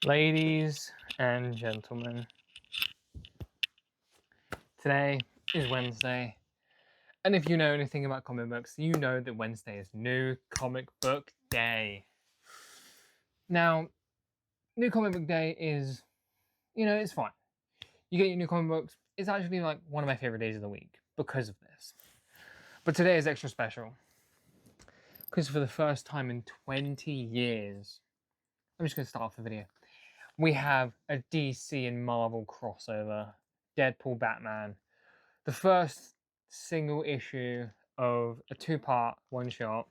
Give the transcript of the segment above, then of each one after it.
Ladies and gentlemen, today is Wednesday, and if you know anything about comic books, you know that Wednesday is New Comic Book Day. Now, New Comic Book Day is, it's fine. You get your new comic books. It's actually like one of my favorite days of the week because of this. But today is extra special because for the first time in 20 years, I'm just going to start off the video. We have a DC and Marvel crossover, Deadpool Batman. The first single issue of a two-part one-shot.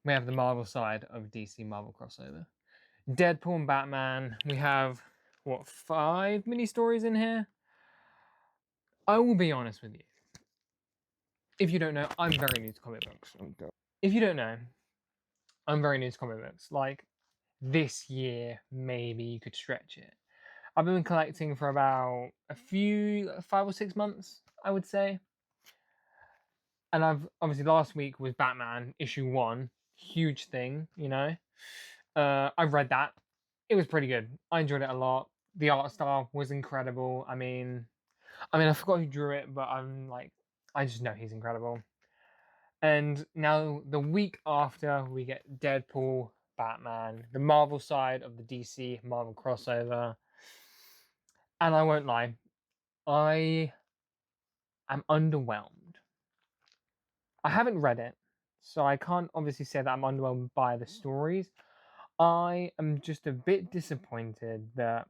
We have the Marvel side of DC Marvel crossover. Deadpool and Batman. We have, 5 mini-stories in here? I will be honest with you. If you don't know, I'm very new to comic books. If you don't know, I'm very new to comic books. Like, this year, maybe you could stretch it. I've been collecting for about 5 or 6 months, I would say. And obviously last week was Batman issue 1, huge thing, I read that. It was pretty good. I enjoyed it a lot. The art style was incredible. I mean, I forgot who drew it, but I just know he's incredible. And now the week after, we get Deadpool, Batman, the Marvel side of the DC Marvel crossover. And I won't lie, I am underwhelmed. I haven't read it, so I can't obviously say that I'm underwhelmed by the stories. I am just a bit disappointed that,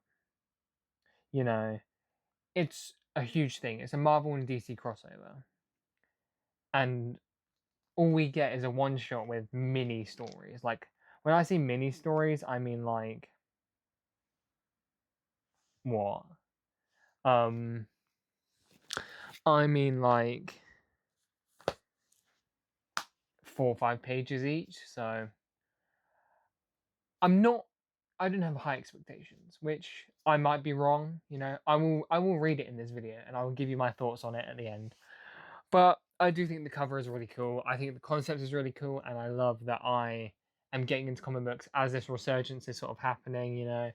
it's a huge thing. It's a Marvel and DC crossover. And all we get is a one shot with mini stories. Like, when I say mini stories, I mean like, what? I mean like 4 or 5 pages each, so I don't have high expectations, which I might be wrong, I will read it in this video and I will give you my thoughts on it at the end. But I do think the cover is really cool. I think the concept is really cool, and I love that I am getting into comic books as this resurgence is sort of happening,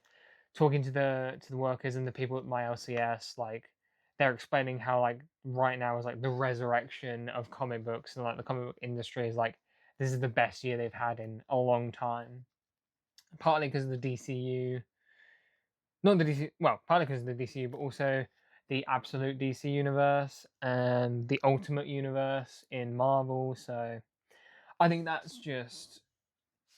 talking to the workers and the people at my LCS, like they're explaining how like right now is like the resurrection of comic books and like the comic book industry is like this is the best year they've had in a long time. Partly because of the DCU, not the DC, well, partly because of the DCU, but also the absolute DC universe and the Ultimate universe in Marvel. So I think that's just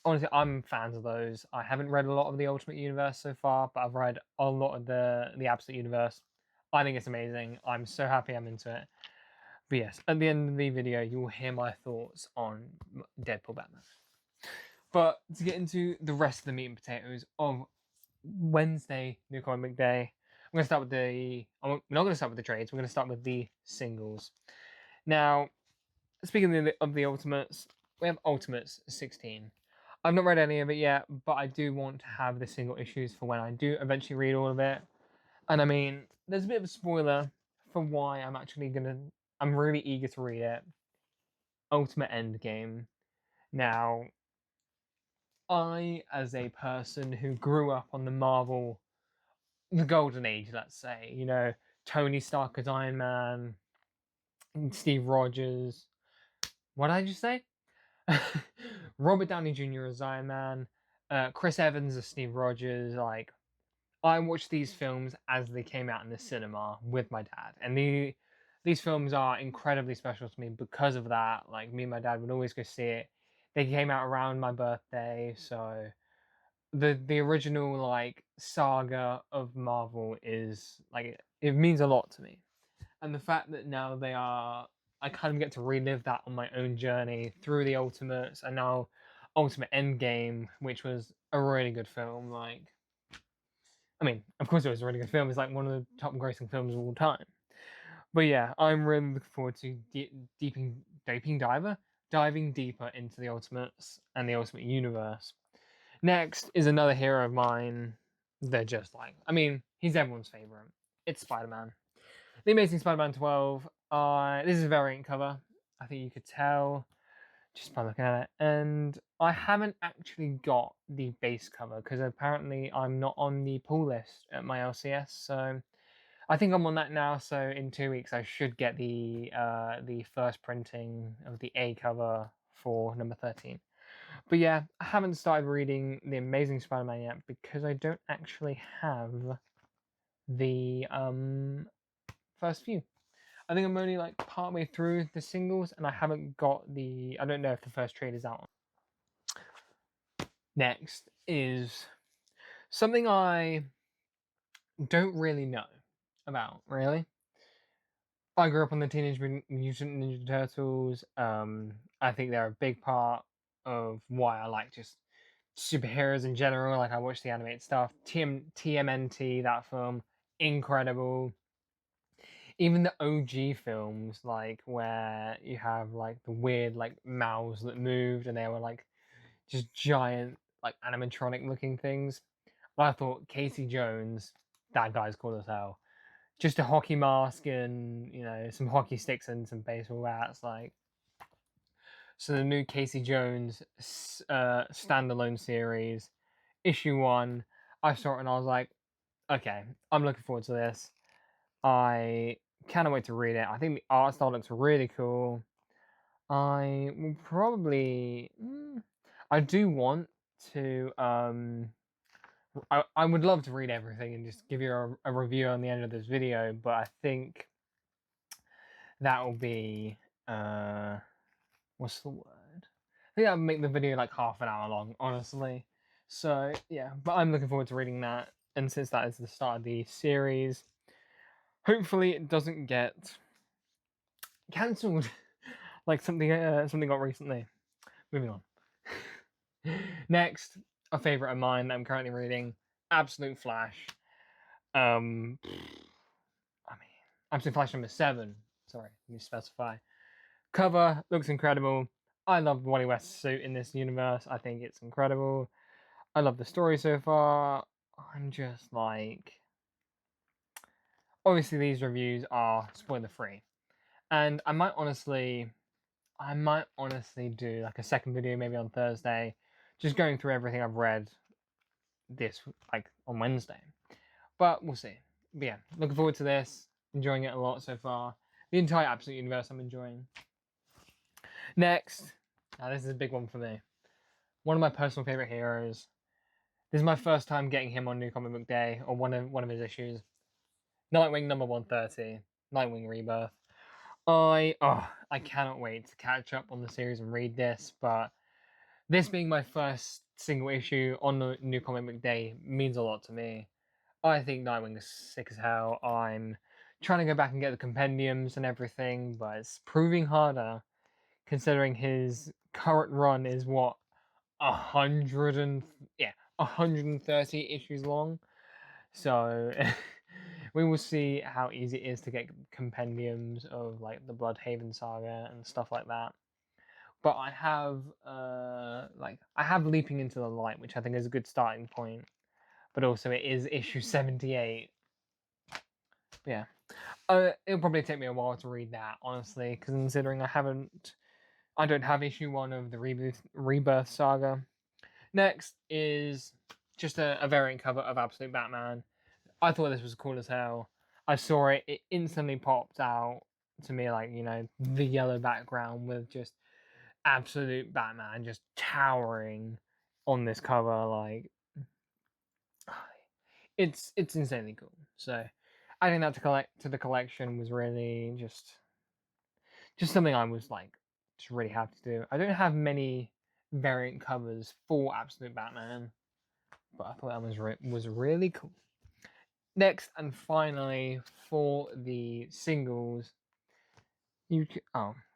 honestly, I'm fans of those. I haven't read a lot of the Ultimate universe so far, but I've read a lot of the absolute universe. I think it's amazing. I'm so happy I'm into it. But yes, at the end of the video, you will hear my thoughts on Deadpool Batman. But to get into the rest of the meat and potatoes of Wednesday, New Comic Book Day, I'm going to start with we're not going to start with the trades, we're going to start with the singles. Now, speaking of the Ultimates, we have Ultimates 16. I've not read any of it yet, but I do want to have the single issues for when I do eventually read all of it. And I mean, there's a bit of a spoiler for why I'm really eager to read it. Ultimate Endgame. Now, I, as a person who grew up on the golden age, let's say, Tony Stark as Iron Man, Steve Rogers. What did I just say? Robert Downey Jr. as Iron Man, Chris Evans as Steve Rogers. Like, I watched these films as they came out in the cinema with my dad, and these films are incredibly special to me because of that. Like, me and my dad would always go see it. They came out around my birthday, so the original like saga of Marvel is like it means a lot to me, and the fact that now I kind of get to relive that on my own journey through the Ultimates and now Ultimate Endgame, which was a really good film. Like, I mean, of course it was a really good film. It's like one of the top grossing films of all time. But yeah, I'm really looking forward to diving deeper into the Ultimates and the Ultimate Universe. Next is another hero of mine. They're just like, I mean, he's everyone's favorite. It's Spider-Man. The Amazing Spider-Man 12. This is a variant cover. I think you could tell just by looking at it. And I haven't actually got the base cover because apparently I'm not on the pull list at my LCS. So I think I'm on that now. So in 2 weeks I should get the first printing of the A cover for number 13. But yeah, I haven't started reading The Amazing Spider-Man yet because I don't actually have the first few. I think I'm only like partway through the singles, and I haven't got the. I don't know if the first trade is out. Next is something I don't really know about. Really, I grew up on the Teenage Mutant Ninja Turtles. I think they're a big part of why I like just superheroes in general. Like I watch the animated stuff. TMNT, that film, incredible. Even the OG films, like where you have like the weird like mouths that moved and they were like just giant like animatronic looking things. I thought Casey Jones, that guy's cool as hell. Just a hockey mask and some hockey sticks and some baseball bats, like. So the new Casey Jones standalone series, issue 1, I saw it and I was like, okay, I'm looking forward to this. I cannot wait to read it. I think the art style looks really cool. I will probably. I do want to. I would love to read everything and just give you a review on the end of this video, but I think that will be. What's the word? I think that would make the video like half an hour long, honestly. So yeah, but I'm looking forward to reading that. And since that is the start of the series, hopefully it doesn't get cancelled like something got recently. Moving on. Next, a favorite of mine that I'm currently reading, Absolute Flash. I mean, Absolute Flash number 7. Sorry, let me specify. Cover looks incredible. I love Wally West's suit in this universe. I think it's incredible. I love the story so far. I'm just like, obviously these reviews are spoiler free, and I might honestly do like a second video maybe on Thursday, just going through everything I've read this like on Wednesday. But we'll see. But yeah, looking forward to this. Enjoying it a lot so far. The entire Absolute universe I'm enjoying. Next, now this is a big one for me. One of my personal favorite heroes. This is my first time getting him on New Comic Book Day, or one of his issues. Nightwing number 130, Nightwing Rebirth. I cannot wait to catch up on the series and read this, but this being my first single issue on the New Comic Book Day means a lot to me. I think Nightwing is sick as hell. I'm trying to go back and get the compendiums and everything, but it's proving harder considering his current run is what 130 issues long. So we will see how easy it is to get compendiums of like the Bloodhaven saga and stuff like that. But I have Leaping into the Light, which I think is a good starting point. But also it is issue 78. Yeah. It'll probably take me a while to read that, honestly, because considering I don't have issue 1 of the Rebirth saga. Next is just a variant cover of Absolute Batman. I thought this was cool as hell. I saw it, it instantly popped out to me, like, the yellow background with just Absolute Batman just towering on this cover. Like, it's insanely cool. So I think that to the collection was really just something I was like just really happy to do. I don't have many variant covers for Absolute Batman, but I thought that was really cool. Next and finally for the singles, you can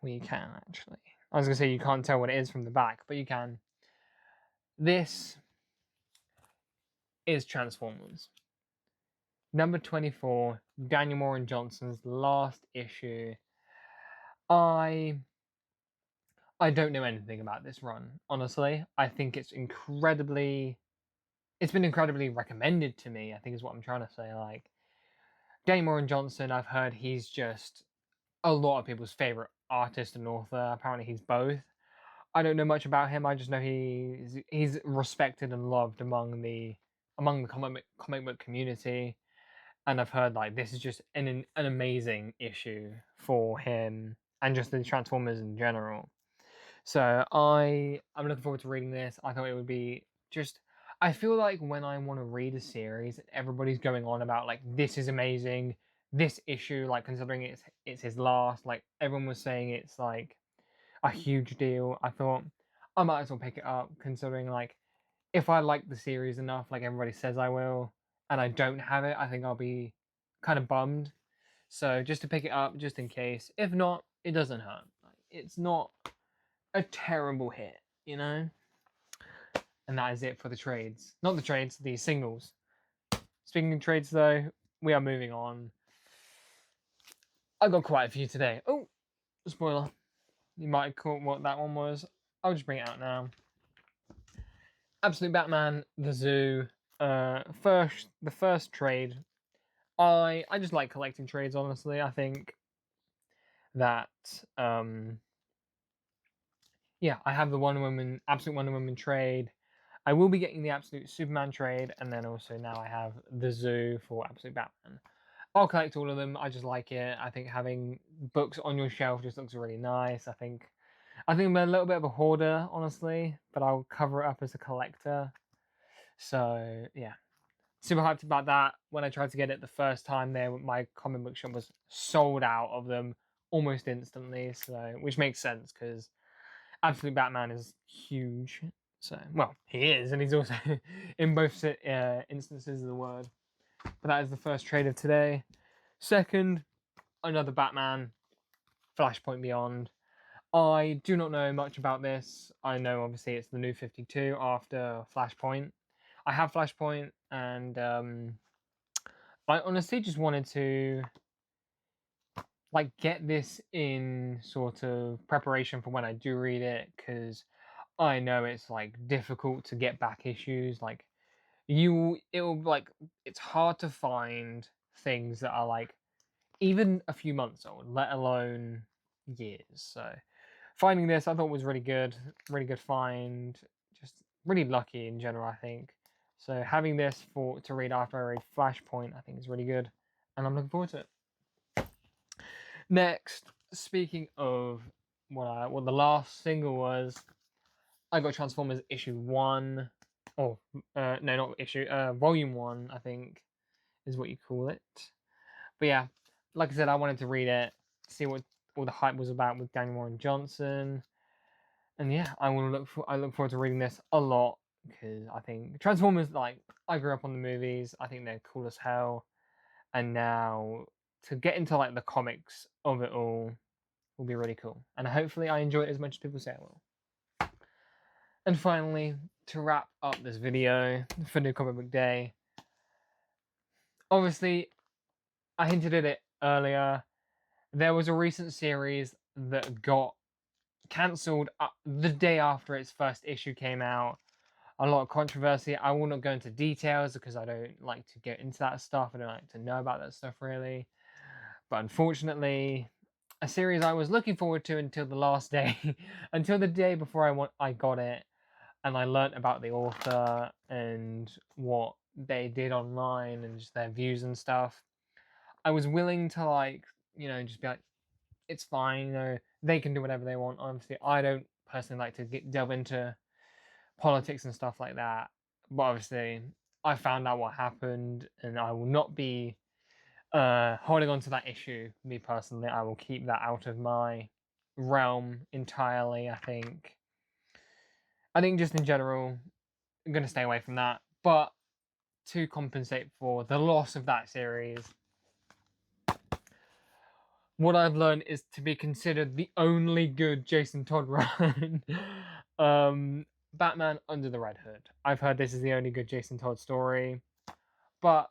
actually. I was gonna say you can't tell what it is from the back, but you can. This is Transformers. Number 24, Daniel Moore and Johnson's last issue. I don't know anything about this run, honestly. I think it's been incredibly recommended to me, I think is what I'm trying to say. Like, Daniel Moore and Johnson, I've heard he's just a lot of people's favorite artist and author. Apparently he's both. I don't know much about him. I just know he's respected and loved among the comic book community, and I've heard like this is just an amazing issue for him and just the Transformers in general. So I'm looking forward to reading this. I thought it would be just. I feel like when I want to read a series, everybody's going on about like this is amazing, this issue, like considering it's his last. Like everyone was saying it's like a huge deal. I thought I might as well pick it up, considering like if I like the series enough, like everybody says I will, and I don't have it, I think I'll be kind of bummed. So just to pick it up, just in case. If not, it doesn't hurt. Like, it's not a terrible hit, you know? And that is it for the trades. Not the trades, the singles. Speaking of trades, though, we are moving on. I got quite a few today. Oh, spoiler. You might have caught what that one was. I'll just bring it out now. Absolute Batman, The Zoo. The first trade. I just like collecting trades, honestly. I think that yeah, I have the Absolute Wonder Woman trade. I will be getting the Absolute Superman trade, and then also now I have the Zoo for Absolute Batman. I'll collect all of them. I just like it. I think having books on your shelf just looks really nice. I think I'm a little bit of a hoarder, honestly, but I'll cover it up as a collector. So yeah, super hyped about that. When I tried to get it the first time, there my comic book shop was sold out of them almost instantly. So which makes sense because Absolute Batman is huge. So well, he is, and he's also in both instances of the word. But that is the first trade of today. Second, another Batman, Flashpoint Beyond. I do not know much about this. I know obviously it's the new 52 after Flashpoint. I have Flashpoint, and I honestly just wanted to like get this in sort of preparation for when I do read it, because I know it's like difficult to get back issues. Like it'll like it's hard to find things that are like even a few months old, let alone years. So finding this I thought was really good find. Just really lucky in general, I think. So having this to read after I read Flashpoint, I think is really good, and I'm looking forward to it. Next, speaking of what the last single was, I got Transformers issue 1. Oh, no, not issue. Volume 1, I think, is what you call it. But yeah, like I said, I wanted to read it, see what all the hype was about with Daniel Warren Johnson, and yeah, I look forward to reading this a lot because I think Transformers, like, I grew up on the movies. I think they're cool as hell, and now to get into like the comics of it all will be really cool, and hopefully I enjoy it as much as people say I will. And finally, to wrap up this video for New Comic Book Day, obviously, I hinted at it earlier. There was a recent series that got cancelled the day after its first issue came out. A lot of controversy. I will not go into details because I don't like to get into that stuff. I don't like to know about that stuff really. But unfortunately, a series I was looking forward to until the last day, until the day before I got it, and I learnt about the author and what they did online and just their views and stuff. I was willing to like, just be like, it's fine, they can do whatever they want. Obviously, I don't personally like to delve into politics and stuff like that. But obviously, I found out what happened, and I will not be holding on to that issue. Me personally, I will keep that out of my realm entirely. I think just in general, I'm gonna stay away from that. But to compensate for the loss of that series, what I've learned is to be considered the only good Jason Todd run. Batman Under the Red Hood. I've heard this is the only good Jason Todd story, but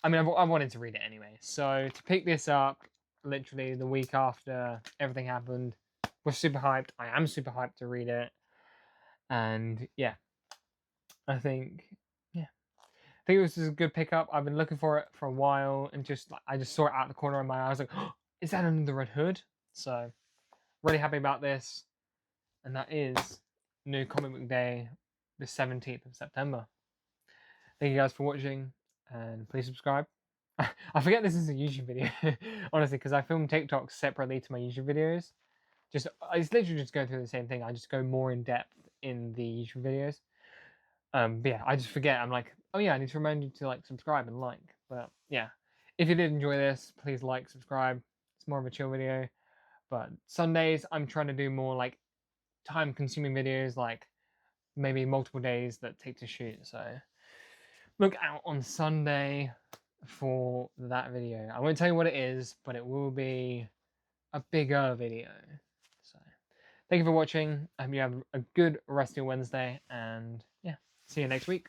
I mean, I wanted to read it anyway. So to pick this up, literally the week after everything happened, was super hyped. I am super hyped to read it, and yeah, I think I think it was just a good pickup. I've been looking for it for a while, and I just saw it out the corner of my eye. I was like, oh, is that Under the Red Hood? So really happy about this. and that is New Comic Book Day, the 17th of September. Thank you guys for watching, and please subscribe. I forget this is a YouTube video, honestly, because I film TikToks separately to my YouTube videos. It's literally just going through the same thing. I just go more in depth in the YouTube videos. But yeah, I just forget. I'm like, oh yeah, I need to remind you to like, subscribe and like. But yeah, if you did enjoy this, please like, subscribe. It's more of a chill video. But Sundays, I'm trying to do more like time-consuming videos, like maybe multiple days that take to shoot. So look out on Sunday for that video. I won't tell you what it is, but it will be a bigger video. So thank you for watching. I hope you have a good rest of your Wednesday, and yeah, see you next week.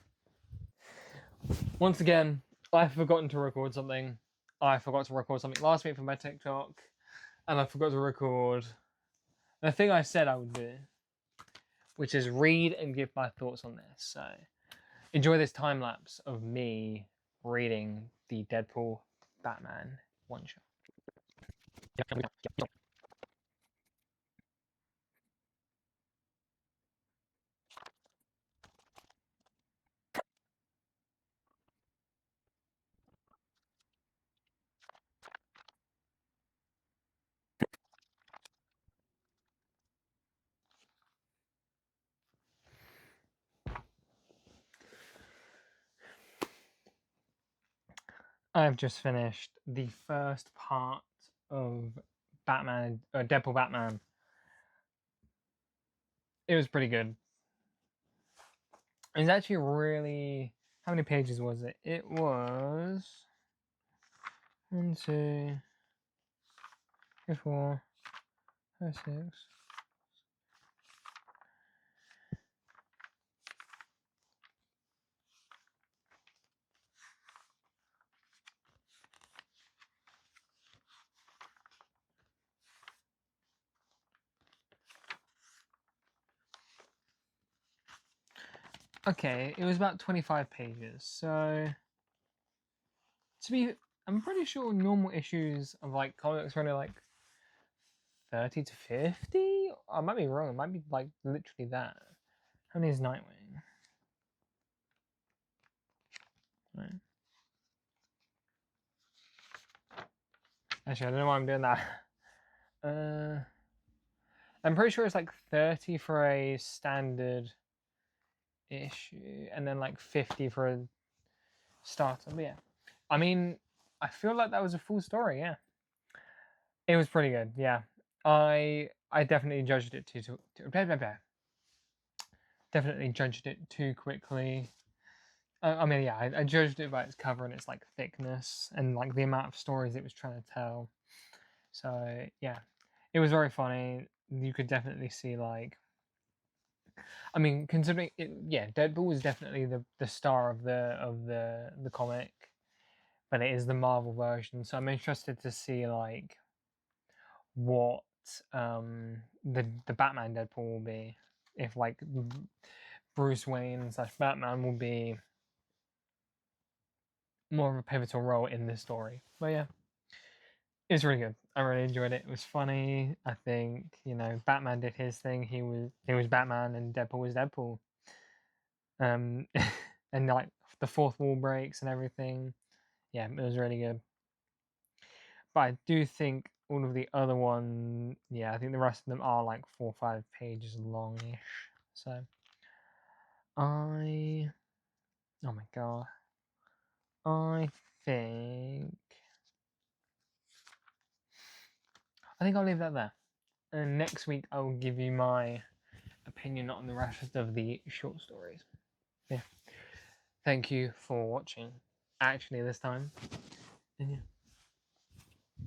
Once again, I've forgotten to record something. I forgot to record something last week for my TikTok, and I forgot to record the thing I said I would do, which is read and give my thoughts on this. So enjoy this time lapse of me reading the Deadpool Batman one shot. I've just finished the first part of Deadpool Batman. It was pretty good. It was actually really. How many pages was it? It was 1, 2, 3, 4, 5, 6. Okay, it was about 25 pages. So I'm pretty sure normal issues of like comics are only like 30 to 50. I might be wrong. It might be like literally that. How many is Nightwing? Right. Actually, I don't know why I'm doing that. I'm pretty sure it's like 30 for a standard issue, and then like 50 for a starter. But yeah, I mean, I feel like that was a full story. Yeah, it was pretty good. Yeah, I definitely judged it definitely judged it too quickly. I mean, yeah, I judged it by its cover and its like thickness and like the amount of stories it was trying to tell. So yeah, it was very funny. You could definitely see like, I mean, considering it, yeah, Deadpool was definitely the star of the comic, but it is the Marvel version. So I'm interested to see like what the Batman Deadpool will be, if like Bruce Wayne slash Batman will be more of a pivotal role in this story. But yeah, it's really good. I really enjoyed it. It was funny. I think, you know, Batman did his thing. He was Batman, and Deadpool was Deadpool. And like the fourth wall breaks and everything. Yeah, it was really good. But I do think all of the other one, yeah, I think the rest of them are like 4 or 5 pages longish. So oh my god, I think I'll leave that there. And next week I will give you my opinion on the rest of the short stories. Yeah. Thank you for watching. Actually, this time. And yeah.